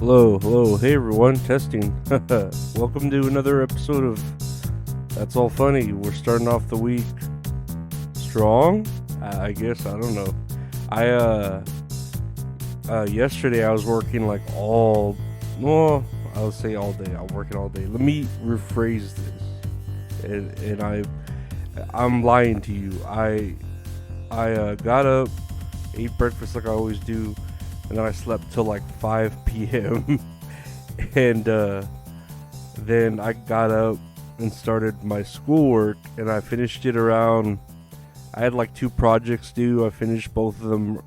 Hello, hey everyone, testing. Welcome to another episode of That's All Funny. We're starting off the week strong, I guess. I don't know. Yesterday I was working like I would say all day. I'm working all day. Let me rephrase this, and I'm lying to you. I got up, ate breakfast like I always do, and then I slept till like 5 p.m. and then I got up and started my schoolwork, and I finished it around. I had like 2 projects due. I finished both of them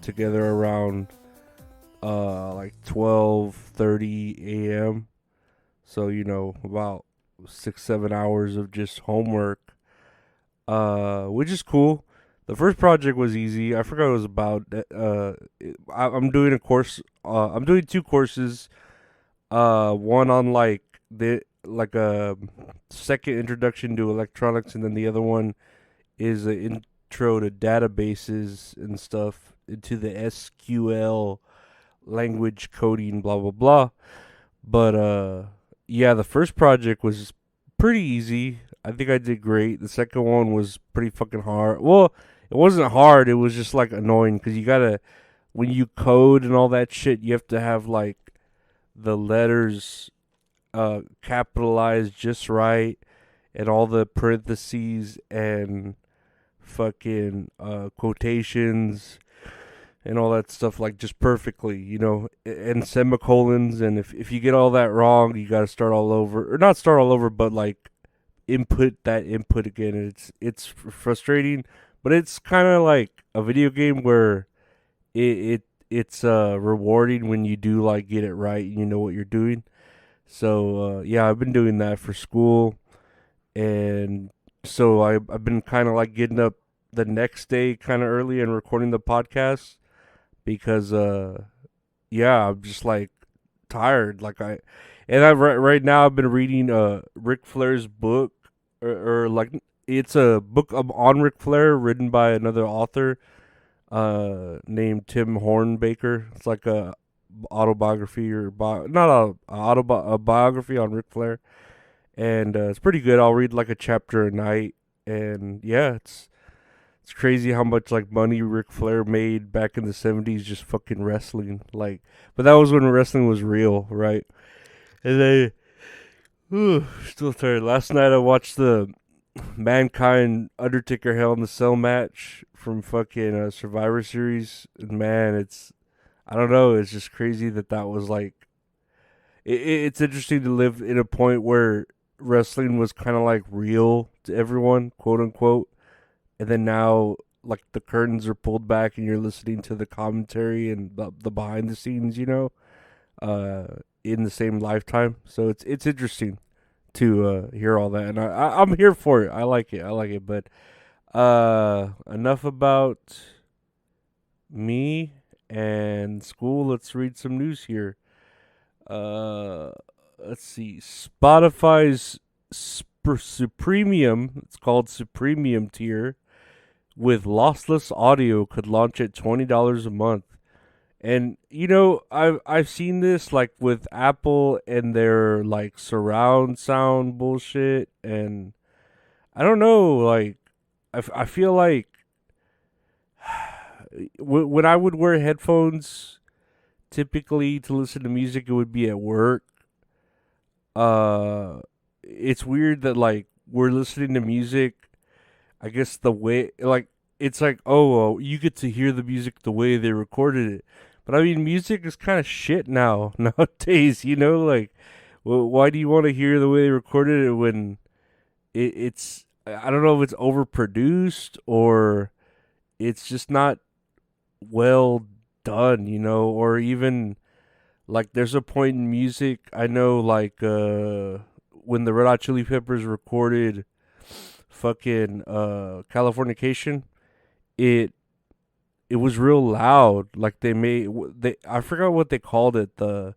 together around like 12:30 a.m. So about 6-7 hours of just homework, which is cool. The first project was easy. I forgot what it was about. I'm doing a course. I'm doing 2 courses. One on like a second introduction to electronics, and then the other one is an intro to databases and stuff into the SQL language coding, blah blah blah. But yeah, the first project was pretty easy. I think I did great. The second one was pretty fucking hard. Well, it wasn't hard. It was just like annoying because you gotta, when you code and all that shit, you have to have like the letters capitalized just right, and all the parentheses and fucking quotations and all that stuff like just perfectly, and semicolons. And if you get all that wrong, you got to start all over, or not start all over, but like input that input again. And it's frustrating, but it's kind of like a video game where it's rewarding when you do like get it right and you know what you're doing. So yeah, I've been doing that for school, and so I've been kind of like getting up the next day kind of early and recording the podcast because yeah, I'm just like tired. I right now I've been reading Ric Flair's book, or like it's a book on Ric Flair written by another author named Tim Hornbaker. It's like a autobiography or a biography on Ric Flair, and it's pretty good. I'll read like a chapter a night, and yeah, it's crazy how much like money Ric Flair made back in the 70s just fucking wrestling. Like, but that was when wrestling was real, right? And still tired. Last night I watched the Mankind Undertaker Hell in the Cell match from fucking Survivor Series. And man, I don't know. It's just crazy that was like. It's interesting to live in a point where wrestling was kind of like real to everyone, quote unquote, and then now like the curtains are pulled back and you're listening to the commentary and the behind the scenes, in the same lifetime. So it's interesting to hear all that, and I'm here for it. I like it. But enough about me and school. Let's read some news here. Let's see. Spotify's Supremium, it's called Supremium tier, with lossless audio could launch at $20 a month. And I've seen this like with Apple and their like surround sound bullshit, and I don't know, like I feel like when I would wear headphones typically to listen to music, it would be at work. It's weird that like we're listening to music, I guess the way, like, it's like, oh, you get to hear the music the way they recorded it. But I mean, music is kind of shit now nowadays. Like, well, why do you want to hear the way they recorded it when it's I don't know if it's overproduced or it's just not well done, or even like there's a point in music I know, like when the Red Hot Chili Peppers recorded fucking Californication, it was real loud. Like I forgot what they called it, the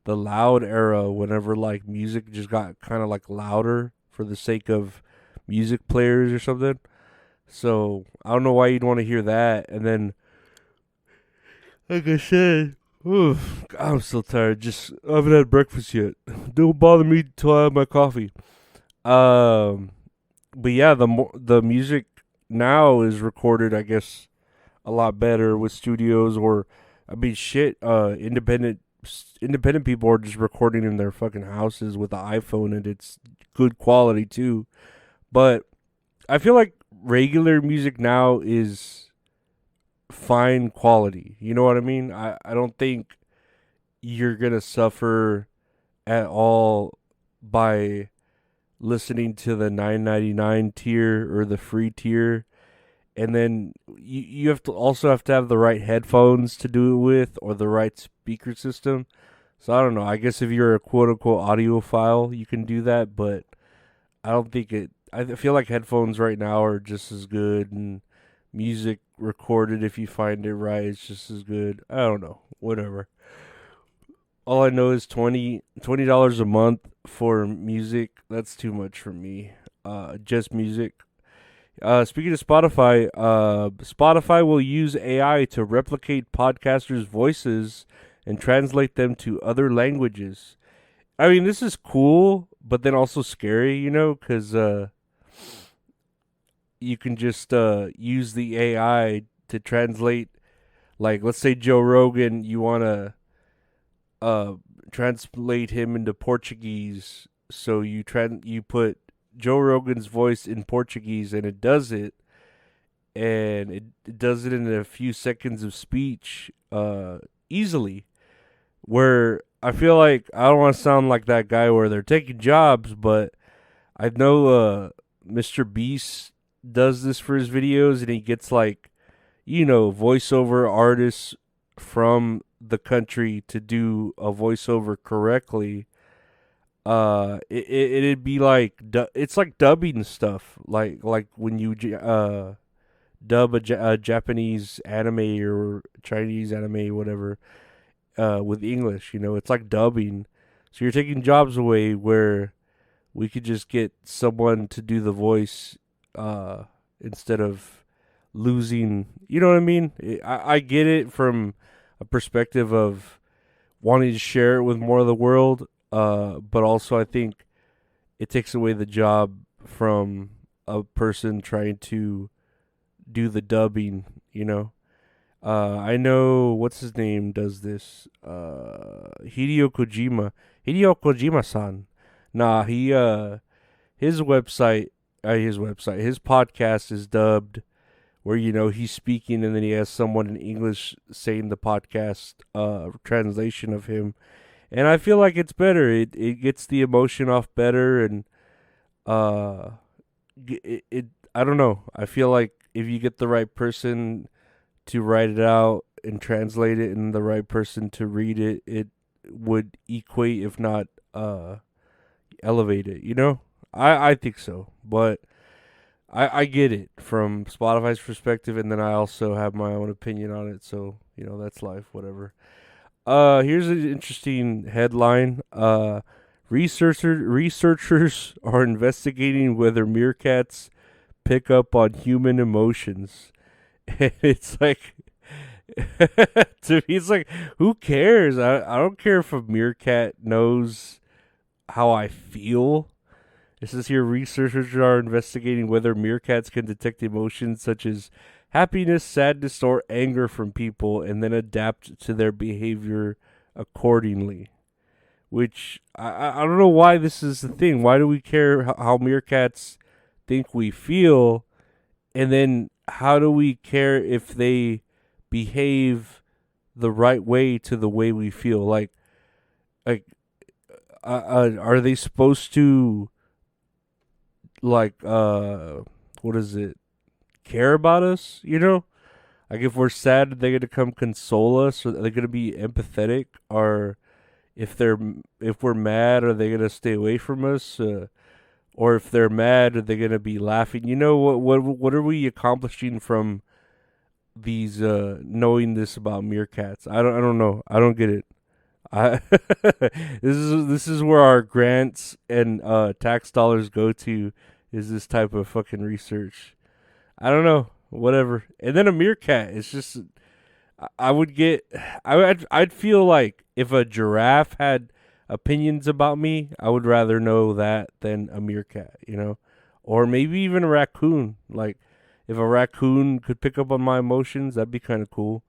loud era, whenever like music just got kind of like louder for the sake of music players or something. So I don't know why you'd want to hear that. And then, like I said, Oof, I'm so tired. Just I haven't had breakfast yet. Don't bother me till I have my coffee. Um, but yeah, the music now is recorded, I guess, a lot better with studios or, I mean, shit. Independent people are just recording in their fucking houses with an iPhone, and it's good quality too. But I feel like regular music now is fine quality. You know what I mean? I don't think you're gonna suffer at all by listening to the 9.99 tier or the free tier, and then you have to also have to have the right headphones to do it with or the right speaker system. So I don't know. I guess if you're a quote unquote audiophile, you can do that, but I don't think it. I feel like headphones right now are just as good, and music recorded if you find it right, it's just as good. I don't know. Whatever. All I know is $20 a month for music. That's too much for me. Just music. Speaking of Spotify, Spotify will use AI to replicate podcasters' voices and translate them to other languages. I mean, this is cool, but then also scary, because you can just use the AI to translate. Like, let's say Joe Rogan, you want to uh translate him into Portuguese. So you put Joe Rogan's voice in Portuguese, and it does it, and it does it in a few seconds of speech easily. Where I feel like I don't want to sound like that guy where they're taking jobs, but I know Mr. Beast does this for his videos, and he gets like, voiceover artists from the country to do a voiceover correctly. It'd be like it's like dubbing stuff, like when you dub a Japanese anime or Chinese anime, whatever, with English. It's like dubbing. So you're taking jobs away where we could just get someone to do the voice instead of losing. You know what I mean? I get it from a perspective of wanting to share it with more of the world, but also I think it takes away the job from a person trying to do the dubbing. I know what's his name does this. Hideo Kojima-san. Nah, his podcast is dubbed, where he's speaking and then he has someone in English saying the podcast translation of him, and I feel like it's better. It gets the emotion off better, and uh, it I don't know. I feel like if you get the right person to write it out and translate it, and the right person to read it, it would equate, if not elevate it. I think so, but I get it from Spotify's perspective, and then I also have my own opinion on it. So that's life. Whatever. Here's an interesting headline. Researchers are investigating whether meerkats pick up on human emotions. And it's like, to me, it's like, who cares? I don't care if a meerkat knows how I feel. It says here researchers are investigating whether meerkats can detect emotions such as happiness, sadness, or anger from people, and then adapt to their behavior accordingly. Which I don't know why this is the thing. Why do we care how meerkats think we feel, and then how do we care if they behave the right way to the way we feel? Like, are they supposed to, like, what is it? Care about us? Like, if we're sad, are they gonna come console us? Or are they gonna be empathetic? Or if we're mad, are they gonna stay away from us? Or if they're mad, are they gonna be laughing? What are we accomplishing from these knowing this about meerkats? I don't know. I don't get it. I this is where our grants and tax dollars go to, is this type of fucking research. I don't know. Whatever. And then a meerkat. It's just I would get. I'd feel like if a giraffe had opinions about me, I would rather know that than a meerkat. Or maybe even a raccoon. Like if a raccoon could pick up on my emotions, that'd be kind of cool.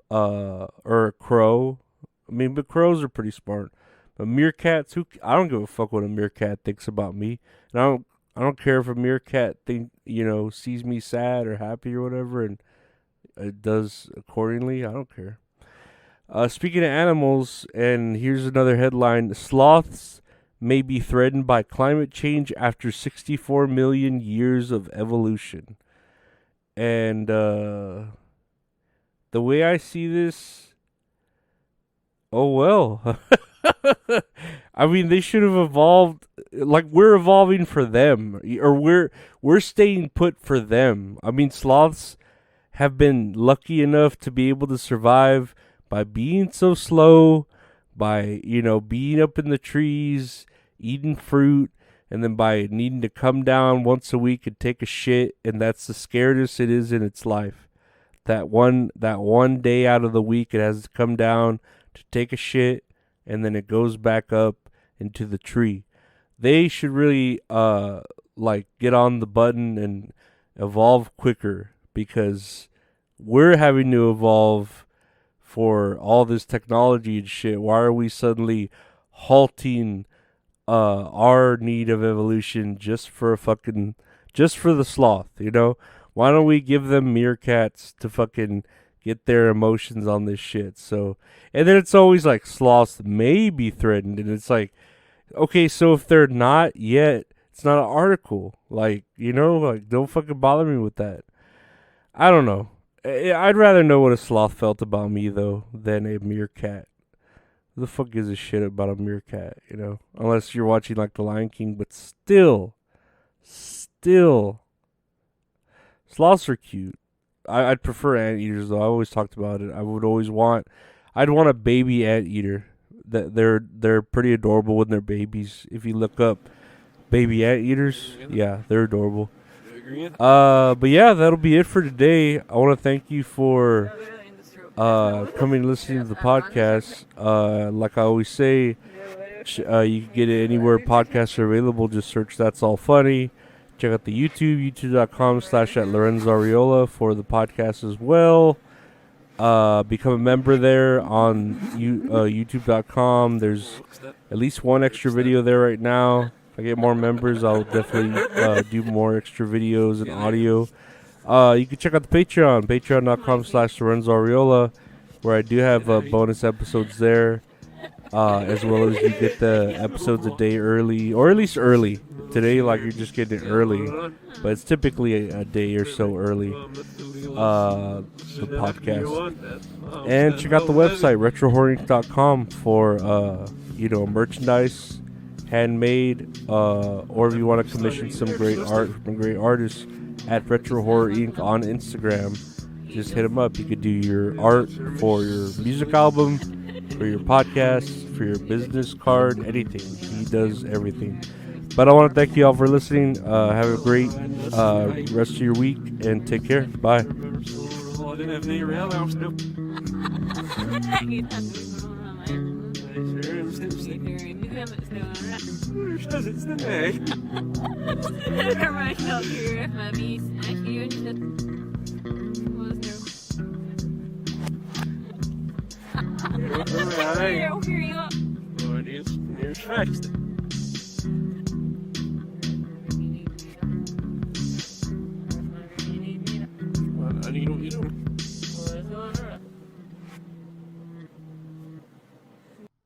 Or a crow. I mean, but crows are pretty smart. But meerkats, I don't give a fuck what a meerkat thinks about me, and I don't care if a meerkat sees me sad or happy or whatever, and it does accordingly. I don't care. Speaking of animals, and here's another headline: Sloths may be threatened by climate change after 64 million years of evolution. And the way I see this, oh well. I mean, they should have evolved. Like we're evolving for them, or we're staying put for them. I mean, sloths have been lucky enough to be able to survive by being so slow, by being up in the trees, eating fruit, and then by needing to come down once a week and take a shit, and that's the scariest it is in its life. That one day out of the week, it has to come down to take a shit, and then it goes back up into the tree. They should really get on the button and evolve quicker, because we're having to evolve for all this technology and shit. Why are we suddenly halting our need of evolution just for the sloth, Why don't we give them meerkats to fucking get their emotions on this shit? So, and then it's always like sloths may be threatened, and it's like, okay, so if they're not yet, it's not an article. Like, don't fucking bother me with that. I don't know. I'd rather know what a sloth felt about me, though, than a meerkat. Who the fuck gives a shit about a meerkat, Unless you're watching, like, The Lion King, but still, sloths are cute. I'd prefer anteaters, though. I always talked about it. I'd want a baby anteater. They're pretty adorable when they're babies. If you look up baby anteaters, yeah, they're adorable. But yeah, that'll be it for today. I want to thank you for coming and listening to the podcast. Like I always say, you can get it anywhere podcasts are available. Just search That's All Funny. Check out the youtube.com/@LorenzOriola for the podcast as well. Become a member there on youtube.com. There's at least one extra video there right now. If I get more members, I'll definitely do more extra videos and audio. You can check out the patreon.com/LorenzOriola, where I do have bonus episodes there, as well as you get the episodes a day early, or at least early. Today, like, you're just getting it early, but it's typically a day or so early, the podcast. And check out the website, retrohorror.com, for merchandise, handmade, or if you want to commission some great art from great artists, at Retro Horror Inc. on Instagram. Just hit him up. You could do your art for your music album, for your podcast, for your business card, anything. He does everything. But I want to thank you all for listening. Have a great rest of your week, and take care. Bye. I need